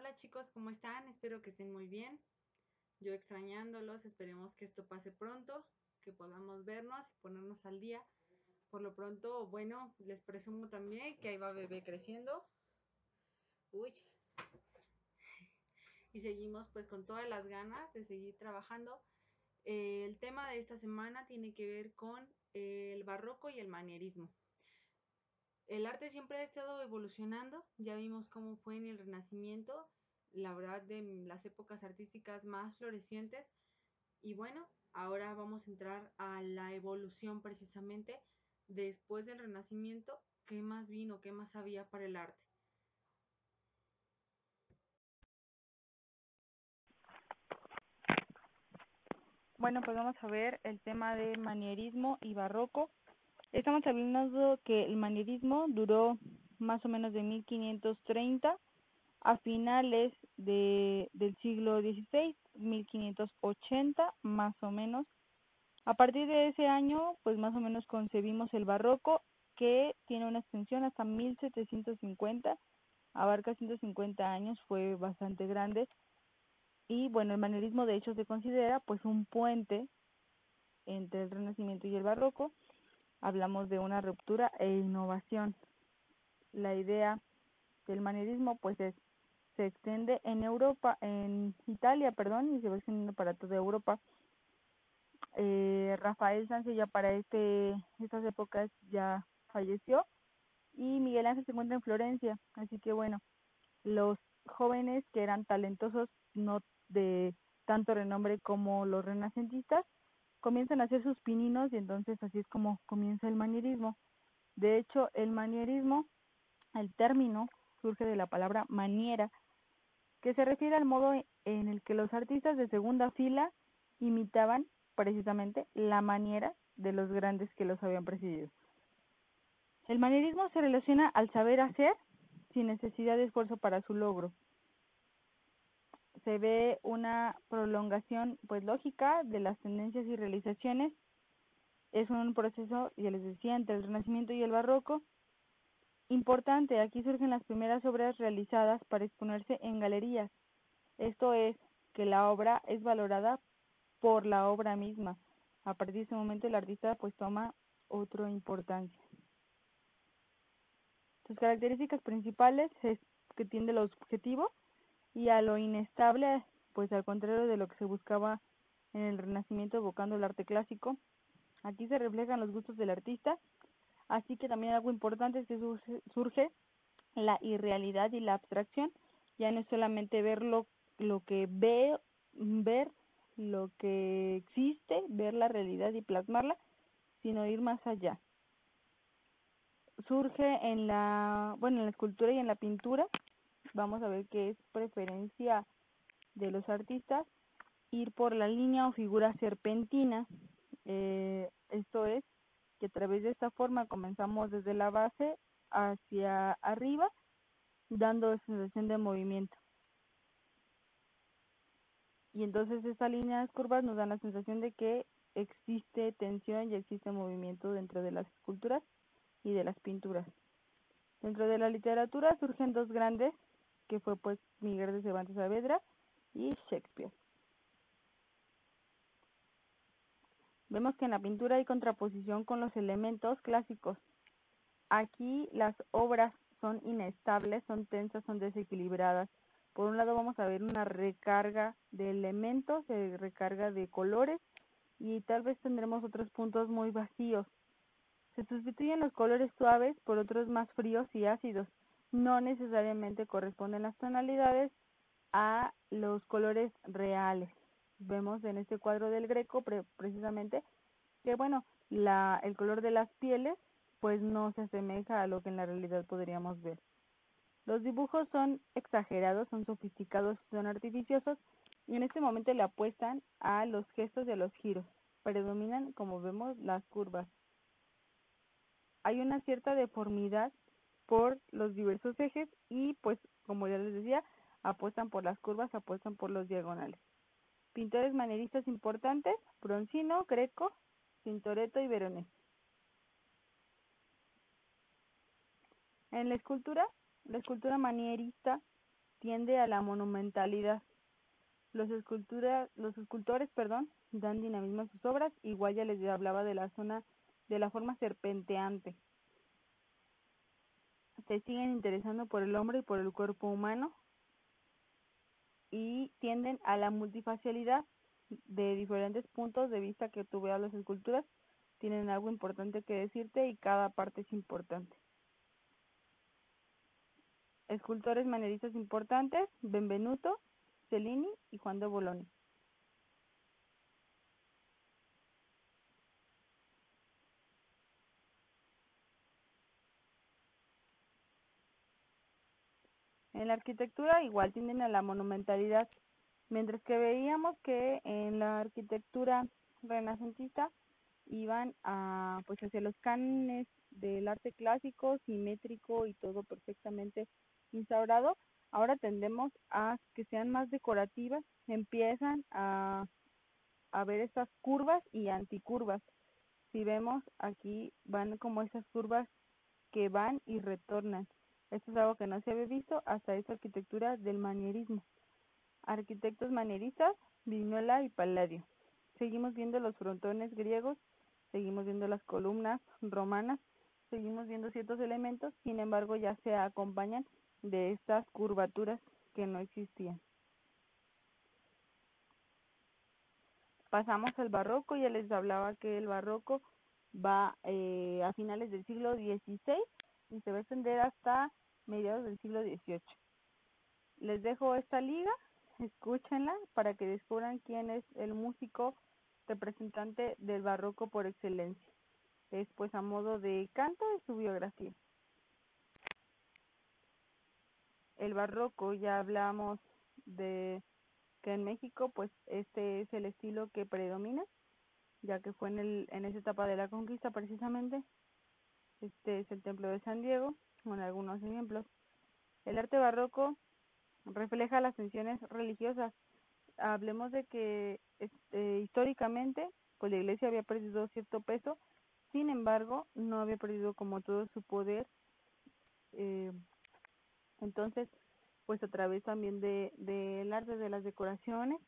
Hola chicos, ¿cómo están? Espero que estén muy bien. Yo extrañándolos, esperemos que esto pase pronto, que podamos vernos y ponernos al día. Por lo pronto, bueno, les presumo también que ahí va bebé creciendo. Uy, y seguimos pues con todas las ganas de seguir trabajando. El tema de esta semana tiene que ver con el barroco y el manierismo. El arte siempre ha estado evolucionando, ya vimos cómo fue en el Renacimiento, la verdad de las épocas artísticas más florecientes. Y bueno, ahora vamos a entrar a la evolución precisamente después del Renacimiento, qué más vino, qué más había para el arte. Bueno, pues vamos a ver el tema de manierismo y barroco. Estamos hablando que el manierismo duró más o menos de 1530 a finales del siglo XVI, 1580 más o menos. A partir de ese año, pues más o menos concebimos el barroco, que tiene una extensión hasta 1750, abarca 150 años, fue bastante grande. Y bueno, el manierismo de hecho se considera pues un puente entre el Renacimiento y el Barroco. Hablamos de una ruptura e innovación. La idea del manierismo pues se extiende en Europa, en Italia, perdón, y se va extendiendo para toda Europa. Rafael Sanzio ya para estas épocas ya falleció y Miguel Ángel se encuentra en Florencia, así que bueno, los jóvenes que eran talentosos, no de tanto renombre como los renacentistas, comienzan a hacer sus pininos y entonces así es como comienza el manierismo. De hecho, el manierismo, el término surge de la palabra maniera, que se refiere al modo en el que los artistas de segunda fila imitaban precisamente la maniera de los grandes que los habían precedido. El manierismo se relaciona al saber hacer sin necesidad de esfuerzo para su logro. Se ve una prolongación pues lógica de las tendencias y realizaciones. Es un proceso, ya les decía, entre el Renacimiento y el Barroco. Importante, aquí surgen las primeras obras realizadas para exponerse en galerías. Esto es, que la obra es valorada por la obra misma. A partir de ese momento el artista pues toma otra importancia. Sus características principales es que tiende a lo subjetivo y a lo inestable, pues al contrario de lo que se buscaba en el Renacimiento evocando el arte clásico. Aquí se reflejan los gustos del artista, así que también algo importante es que surge la irrealidad y la abstracción. Ya no es solamente ver lo que ver lo que existe, ver la realidad y plasmarla, sino ir más allá. Surge en en la escultura y en la pintura. Vamos a ver que es preferencia de los artistas ir por la línea o figura serpentina. Esto es que a través de esta forma comenzamos desde la base hacia arriba, dando sensación de movimiento. Y entonces estas líneas curvas nos dan la sensación de que existe tensión y existe movimiento dentro de las esculturas y de las pinturas. Dentro de la literatura surgen dos grandes, que fue pues Miguel de Cervantes Saavedra y Shakespeare. Vemos que en la pintura hay contraposición con los elementos clásicos. Aquí las obras son inestables, son tensas, son desequilibradas. Por un lado vamos a ver una recarga de elementos, recarga de colores, y tal vez tendremos otros puntos muy vacíos. Se sustituyen los colores suaves por otros más fríos y ácidos. No necesariamente corresponden las tonalidades a los colores reales. Vemos en este cuadro del Greco precisamente que bueno, el color de las pieles pues no se asemeja a lo que en la realidad podríamos ver. Los dibujos son exagerados, son sofisticados, son artificiosos, y en este momento le apuestan a los gestos y a los giros. Predominan, como vemos, las curvas. Hay una cierta deformidad por los diversos ejes y pues, como ya les decía, apuestan por las curvas, apuestan por los diagonales. Pintores manieristas importantes: Bronzino, Greco, Tintoretto y Veronese. En la escultura manierista tiende a la monumentalidad. Los escultores, dan dinamismo a sus obras. Igual ya les hablaba de la zona de la forma serpenteante. Se siguen interesando por el hombre y por el cuerpo humano y tienden a la multifacialidad de diferentes puntos de vista que tú veas las esculturas. Tienen algo importante que decirte y cada parte es importante. Escultores manieristas importantes: Benvenuto Cellini y Juan de Bologna. En la arquitectura igual tienden a la monumentalidad, mientras que veíamos que en la arquitectura renacentista iban pues hacia los cánones del arte clásico, simétrico y todo perfectamente instaurado. Ahora tendemos a que sean más decorativas, empiezan a ver estas curvas y anticurvas. Si vemos aquí van como esas curvas que van y retornan. Esto es algo que no se había visto hasta esta arquitectura del manierismo. Arquitectos manieristas: Vignola y Palladio. Seguimos viendo los frontones griegos, seguimos viendo las columnas romanas, seguimos viendo ciertos elementos, sin embargo ya se acompañan de estas curvaturas que no existían. Pasamos al barroco. Ya les hablaba que el barroco va a finales del siglo XVI y se va a extender hasta mediados del siglo XVIII. Les dejo esta liga, escúchenla para que descubran quién es el músico representante del barroco por excelencia. Es pues a modo de canto de su biografía. El barroco, ya hablamos de que en México pues este es el estilo que predomina, ya que fue en esa etapa de la conquista precisamente. Este es el templo de San Diego, con algunos ejemplos. El arte barroco refleja las tensiones religiosas. Hablemos de que históricamente pues la iglesia había perdido cierto peso, sin embargo no había perdido como todo su poder. Entonces pues a través también del arte de las decoraciones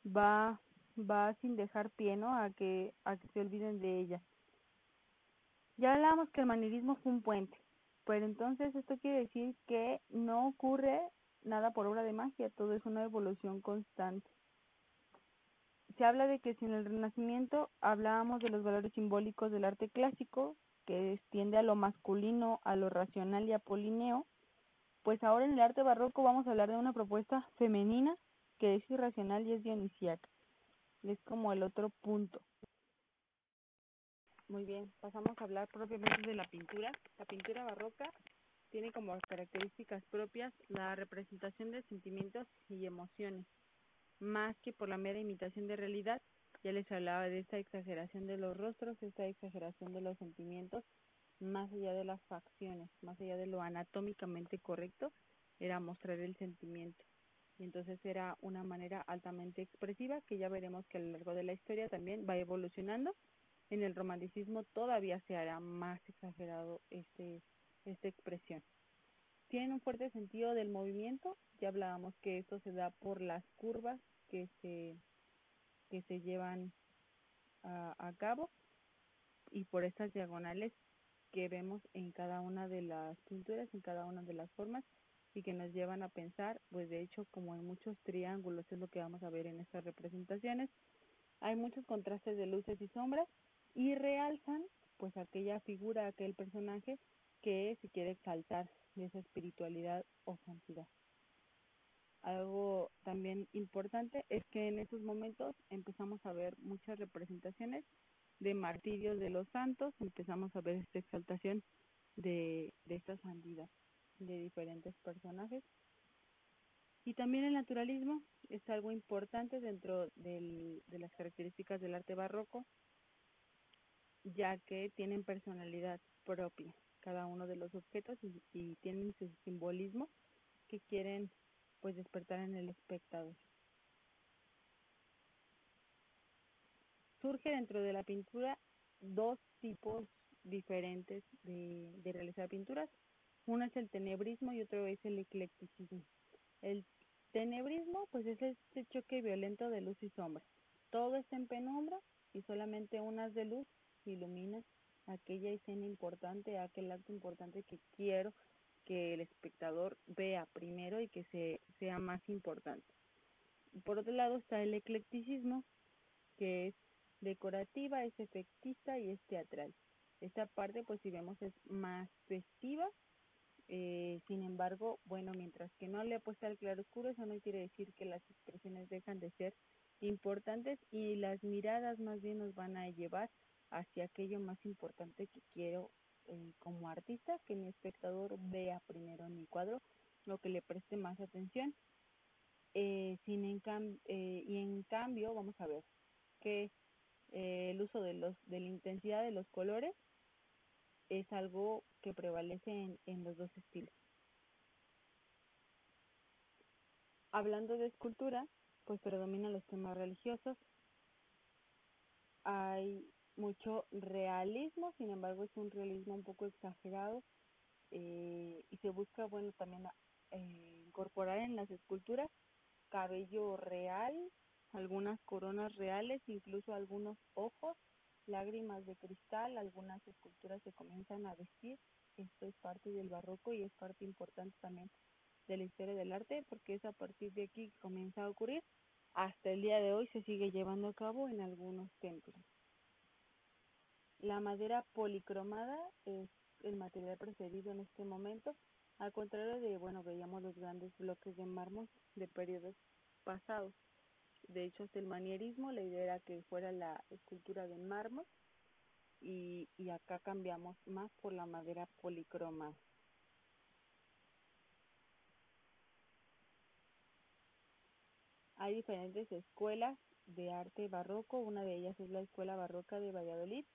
va sin dejar pie, ¿no?, a que se olviden de ella. Ya hablamos que el manierismo fue un puente, pero entonces esto quiere decir que no ocurre nada por obra de magia, todo es una evolución constante. Se habla de que si en el Renacimiento hablábamos de los valores simbólicos del arte clásico, que tiende a lo masculino, a lo racional y apolíneo, pues ahora en el arte barroco vamos a hablar de una propuesta femenina que es irracional y es dionisíaca. Es como el otro punto. Muy bien, pasamos a hablar propiamente de la pintura. La pintura barroca tiene como características propias la representación de sentimientos y emociones, más que por la mera imitación de realidad. Ya les hablaba de esta exageración de los rostros, esta exageración de los sentimientos, más allá de las facciones, más allá de lo anatómicamente correcto, era mostrar el sentimiento. Y entonces era una manera altamente expresiva que ya veremos que a lo largo de la historia también va evolucionando. En el romanticismo todavía se hará más exagerado esta expresión. Tienen un fuerte sentido del movimiento. Ya hablábamos que esto se da por las curvas que se llevan a cabo y por estas diagonales que vemos en cada una de las pinturas, en cada una de las formas, y que nos llevan a pensar, pues de hecho, como en muchos triángulos es lo que vamos a ver en estas representaciones. Hay muchos contrastes de luces y sombras y realzan pues aquella figura, aquel personaje que se quiere exaltar de esa espiritualidad o santidad. Algo también importante es que en esos momentos empezamos a ver muchas representaciones de martirios de los santos, empezamos a ver esta exaltación de esta santidad de diferentes personajes. Y también el naturalismo es algo importante dentro de las características del arte barroco, ya que tienen personalidad propia cada uno de los objetos y tienen su simbolismo que quieren pues despertar en el espectador. Surge dentro de la pintura dos tipos diferentes de realizar pinturas. Uno es el tenebrismo y otro es el eclecticismo. El tenebrismo, pues es este choque violento de luz y sombra. Todo está en penumbra y solamente unas de luz iluminan aquella escena importante, aquel acto importante que quiero que el espectador vea primero y que sea más importante. Por otro lado está el eclecticismo, que es decorativa, es efectista y es teatral. Esta parte, pues si vemos, es más festiva. Sin embargo, bueno, mientras que no le apuesta al claroscuro, eso no quiere decir que las expresiones dejan de ser importantes y las miradas más bien nos van a llevar hacia aquello más importante que quiero como artista, que mi espectador vea primero en mi cuadro, lo que le preste más atención. Y en cambio, vamos a ver que el uso de la intensidad de los colores es algo que prevalece en los dos estilos. Hablando de escultura, pues predominan los temas religiosos. Hay mucho realismo, sin embargo es un realismo un poco exagerado y se busca, bueno, también incorporar en las esculturas cabello real, algunas coronas reales, incluso algunos ojos, lágrimas de cristal, algunas esculturas se comienzan a vestir. Esto es parte del barroco y es parte importante también de la historia del arte, porque es a partir de aquí que comienza a ocurrir. Hasta el día de hoy se sigue llevando a cabo en algunos templos. La madera policromada es el material preferido en este momento, al contrario de, bueno, veíamos los grandes bloques de mármol de periodos pasados. De hecho, hasta el manierismo, la idea era que fuera la escultura de mármol y acá cambiamos más por la madera policromada. Hay diferentes escuelas de arte barroco, una de ellas es la Escuela Barroca de Valladolid,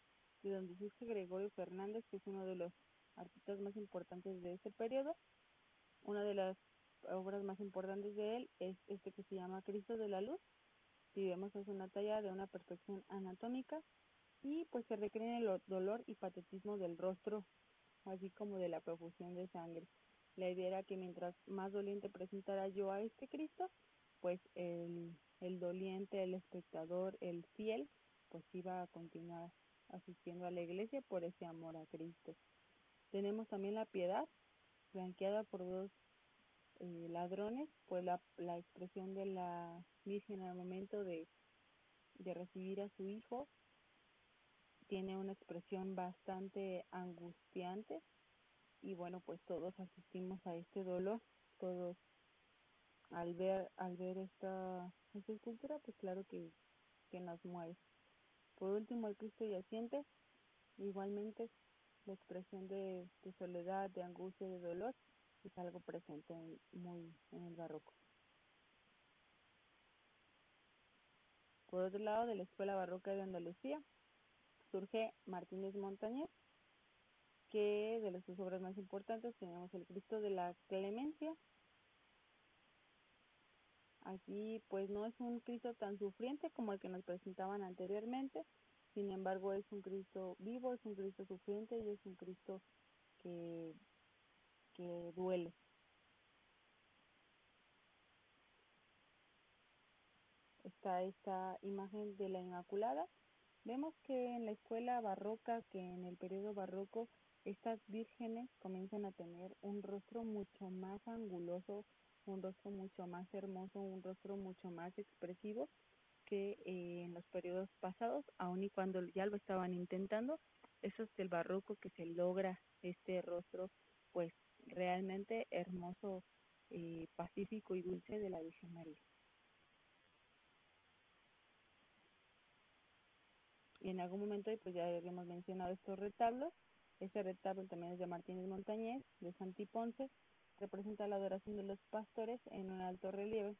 de donde surge Gregorio Fernández, que es uno de los artistas más importantes de este periodo. Una de las obras más importantes de él es este que se llama Cristo de la Luz. Si vemos, es una talla de una perfección anatómica y pues se recrea el dolor y patetismo del rostro, así como de la profusión de sangre. La idea era que mientras más doliente presentara yo a este Cristo, pues el doliente, el espectador, el fiel, pues iba a continuar asistiendo a la iglesia por ese amor a Cristo. Tenemos también la piedad, flanqueada por dos ladrones, pues la expresión de la Virgen al momento de recibir a su hijo tiene una expresión bastante angustiante y bueno, pues todos asistimos a este dolor, todos al ver esta escultura, pues claro que nos mueve. Por último, el Cristo yaciente, igualmente la expresión de soledad, de angustia, de dolor, es algo presente muy en el barroco. Por otro lado, de la Escuela Barroca de Andalucía, surge Martínez Montañés, que de sus obras más importantes tenemos el Cristo de la Clemencia. Aquí pues no es un Cristo tan sufriente como el que nos presentaban anteriormente, sin embargo es un Cristo vivo, es un Cristo sufriente y es un Cristo que, que duele. Está esta imagen de la Inmaculada. Vemos que en la escuela barroca, que en el periodo barroco, estas vírgenes comienzan a tener un rostro mucho más anguloso, un rostro mucho más hermoso, un rostro mucho más expresivo que en los periodos pasados, aun y cuando ya lo estaban intentando. Eso es el barroco que se logra este rostro pues realmente hermoso, pacífico y dulce de la Virgen María. Y en algún momento pues ya habíamos mencionado estos retablos. Este retablo también es de Martínez Montañés, de Santi Ponce, representa la adoración de los pastores en un alto relieve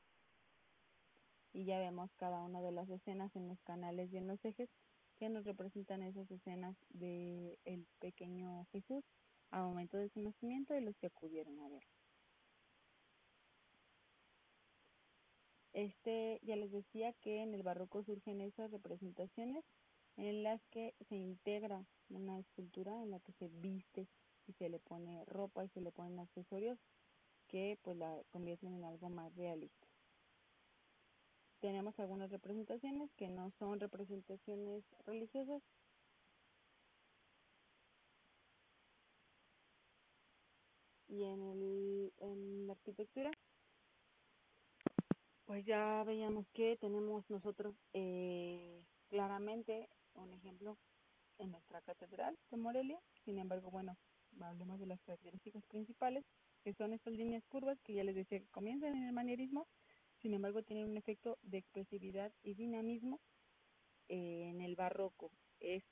y ya vemos cada una de las escenas en los canales y en los ejes que nos representan esas escenas de el pequeño Jesús al momento de su nacimiento y los que acudieron a ver. Ya les decía que en el barroco surgen esas representaciones en las que se integra una escultura en la que se viste y se le pone ropa y se le ponen accesorios que pues la convierten en algo más realista. Tenemos algunas representaciones que no son representaciones religiosas. Y en la arquitectura, pues ya veíamos que tenemos nosotros claramente un ejemplo en nuestra catedral de Morelia. Sin embargo, bueno, hablemos de las características principales, que son estas líneas curvas que ya les decía que comienzan en el manierismo, sin embargo tienen un efecto de expresividad y dinamismo en el barroco. Es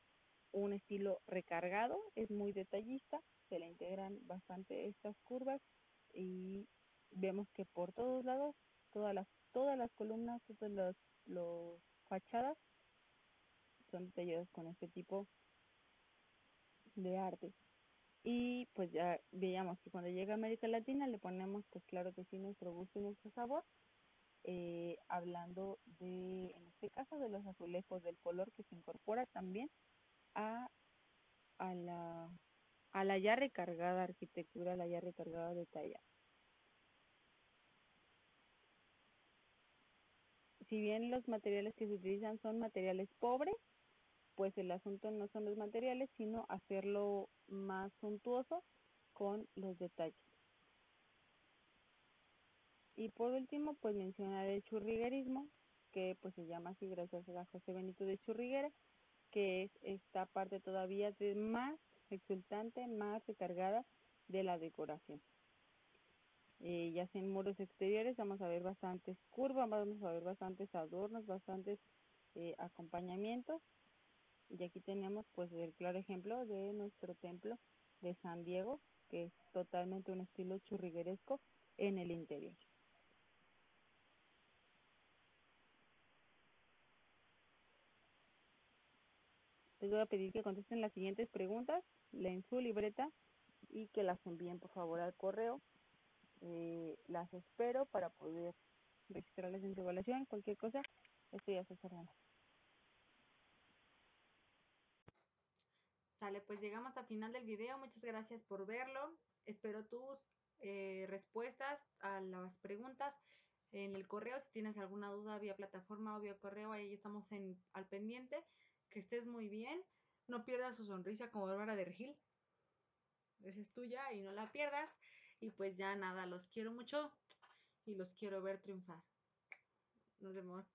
un estilo recargado, es muy detallista, se le integran bastante estas curvas y vemos que por todos lados, todas las columnas, todas las fachadas son detalladas con este tipo de arte. Y pues ya veíamos que cuando llega a América Latina le ponemos, pues claro que sí, nuestro gusto y nuestro sabor, hablando de, en este caso, de los azulejos, del color que se incorpora también a, a la, a la ya recargada arquitectura, a la ya recargada detalla. Si bien los materiales que se utilizan son materiales pobres, pues el asunto no son los materiales, sino hacerlo más suntuoso con los detalles. Y por último, pues mencionar el churriguerismo, que pues se llama así gracias a José Benito de Churriguera, que es esta parte todavía de más exultante, más recargada de la decoración. Ya sea en muros exteriores vamos a ver bastantes curvas, vamos a ver bastantes adornos, bastantes acompañamientos. Y aquí tenemos pues el claro ejemplo de nuestro templo de San Diego, que es totalmente un estilo churrigueresco en el interior. Les voy a pedir que contesten las siguientes preguntas, leen su libreta y que las envíen por favor al correo. Las espero para poder registrarlas en su evaluación. Cualquier cosa, estoy a sus órdenes. Sale, pues llegamos al final del video. Muchas gracias por verlo. Espero tus respuestas a las preguntas en el correo. Si tienes alguna duda vía plataforma o vía correo, ahí estamos al pendiente. Que estés muy bien. No pierdas su sonrisa como Bárbara de Regil. Esa es tuya y no la pierdas. Y pues ya nada, los quiero mucho y los quiero ver triunfar. Nos vemos.